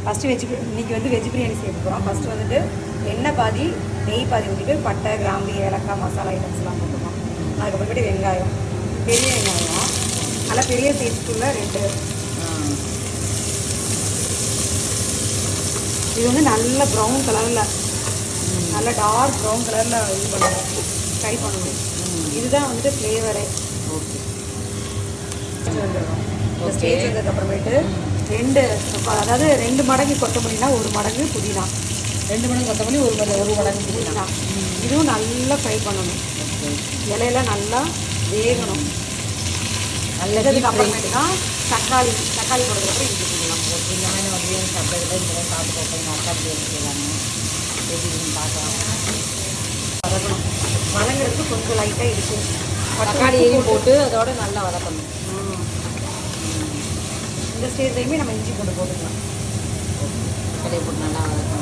First இன்றைக்கி வந்து veg biryani செய்ய போகிறோம். ஃபஸ்ட்டு வந்துட்டு எண்ணெய் பாதி நெய் பாதி ஊற்றிட்டு பட்டை கிராம்பு ஏலக்காய் மசாலா ஐட்டம்ஸ்லாம் போட்டுருக்கோம். அதுக்கப்புறமேட்டு வெங்காயம், பெரிய வெங்காயம் நல்லா பெரிய சைஸ்க்குள்ளே 2. இது வந்து நல்ல ப்ரௌன் கலரில் நல்ல டார்க் ப்ரௌன் கலரில் இது பண்ணணும், ஃப்ரை பண்ணணும். இதுதான் வந்துட்டு ஃப்ளேவரே. ஓகே, வந்துடும். இந்த ஸ்டேஜ் வந்ததுக்கப்புறமேட்டு 2 மடங்கு கொத்தமல்லினா 1 மடங்கு புதினா, 2 மடங்கு கொத்தமல்லி 1 மடங்கு புதினா. இதுவும் நல்லா ஃப்ரை பண்ணணும். இலையெல்லாம் நல்லா வேகணும். நல்லதுக்கு அப்புறமேட்டு தான் தக்காளி போடுறதுக்கப்புறம் இஞ்சி போடலாம். ஓகே, இந்த மாதிரி நம்ம பிரியாணி சாப்பிட்றதுல இந்த மாதிரி சாப்பிட்டு போட்டோம். எங்கள் அக்கா பிரியாணி செய்வாங்க, எப்படின்னு பார்க்கலாம். வதக்கணும். வதங்கிறதுக்கு கொஞ்சம் லைட்டாக இருக்குது. தக்காளியையும் போட்டு அதோட நல்லா வதக்கணும். இந்த ஸ்டேஜ்லேயுமே நம்ம இஞ்சி போட்டு போட்டுக்கலாம். தக்காளியை போட்டு நல்லா வதக்கணும்.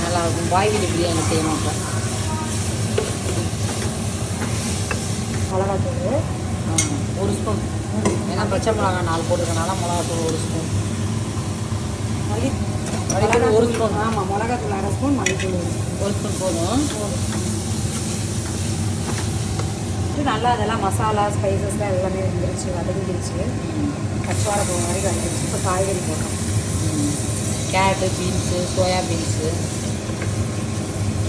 நல்லா இருக்கும். பாய் வீட்டு பிரியாணி செய்யணும். அப்போ மிளகாத்தூள் 1 ஸ்பூன். ஏன்னா பச்சை மிளகா 4 போட்டுருக்கனால மிளகாத்தூள் 1 ஸ்பூன். மல்லித்தூள் 1 ஸ்பூன். ஆமாம், மிளகாத்தூள் 1/2 ஸ்பூன், மல்லித்தூள் 1 ஸ்பூன் போதும். நல்லா அதெல்லாம் மசாலா ஸ்பைசஸ்லாம் எல்லாமே வந்துருச்சு, வதங்கிடுச்சு. கச்சுவாட போகிற மாதிரி வந்துருச்சு. இப்போ காய்கறி போட்டோம். கேரட்டு, பீன்ஸு, சோயா பீன்ஸு,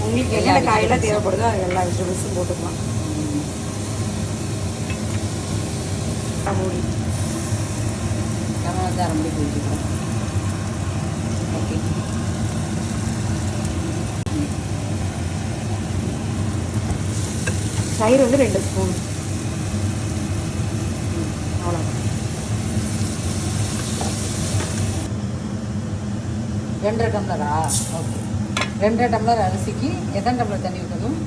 உங்களுக்கு என்னென்ன காயெல்லாம் தேவைப்படுதோ அது எல்லா வெஜிடபிள்ஸும் போட்டுக்கலாம். மூடி நம்ம வந்து 1/2 மணி போட்டுக்கலாம். ஓகே, தயிர் வந்து 2 ஸ்பூன். அவ்வளோதான். 2.5 டம்ளரா? ஓகே, 2.5 டம்ளர் அரிசிக்கு எத்தனை டம்ளர் தண்ணி ஊற்றணும்?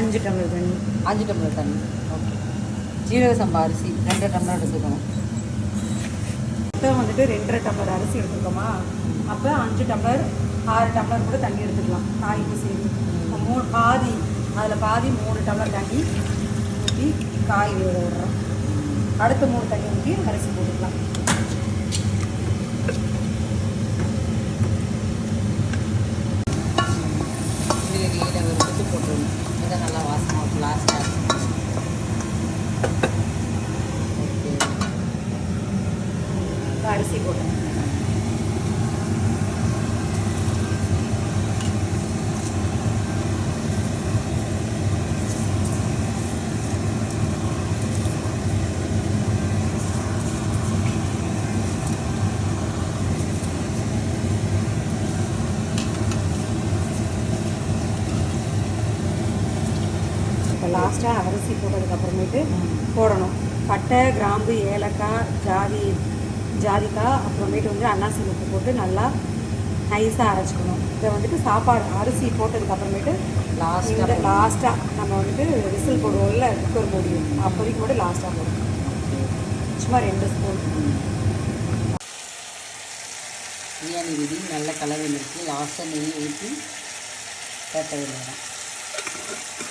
5 டம்ளர் தண்ணி. 5 டம்ளர் தண்ணி. ஓகே, ஜீரக சம்பா அரிசி 2 டம்ளர் எடுத்துக்கணும். இப்போ வந்துட்டு 2.5 டம்ளர் அரிசி எடுத்துக்கோமா, அப்போ 5 டம்ளர் 6 டம்ளர் கூட தண்ணி எடுத்துக்கலாம். காய்க்கு சேர்த்து பாதி, அதில் பாதி 3 டம்ளர் தண்ணி ஊற்றி காய் வேக விடுறோம். அடுத்த 3 தண்ணி ஊற்றி அரிசி போட்டுக்கலாம். இதில் ஒரு குத்து போட்டுருணும். இதை நல்லா வாசமாக இருக்கும் லாஸ்ட்டாக. ஓகே, அரிசி போட்டோம். இப்போ லாஸ்ட்டாக அரிசி போட்டதுக்கப்புறமேட்டு போடணும் பட்டை, கிராம்பு, ஏலக்காய், ஜாதிக்காய், அப்புறமேட்டு வந்து அன்னாசி முப்பு போட்டு நல்லா நைஸாக அரைச்சிக்கணும். இதை வந்துட்டு சாப்பாடு அரிசி போட்டதுக்கப்புறமேட்டு லாஸ்ட்டாக நம்ம வந்துட்டு விசில் போடுவோம்ல, குக்கர் மூடியும், அப்போதைக்கு மட்டும் லாஸ்ட்டாக போடணும். சும்மா 2 ஸ்பூன். பிரியாணி ரெடி. நல்ல கலர் வந்துருக்கு. லாஸ்ட்டாக நெய் ஊற்றி கட்ட வேண்டியதான்.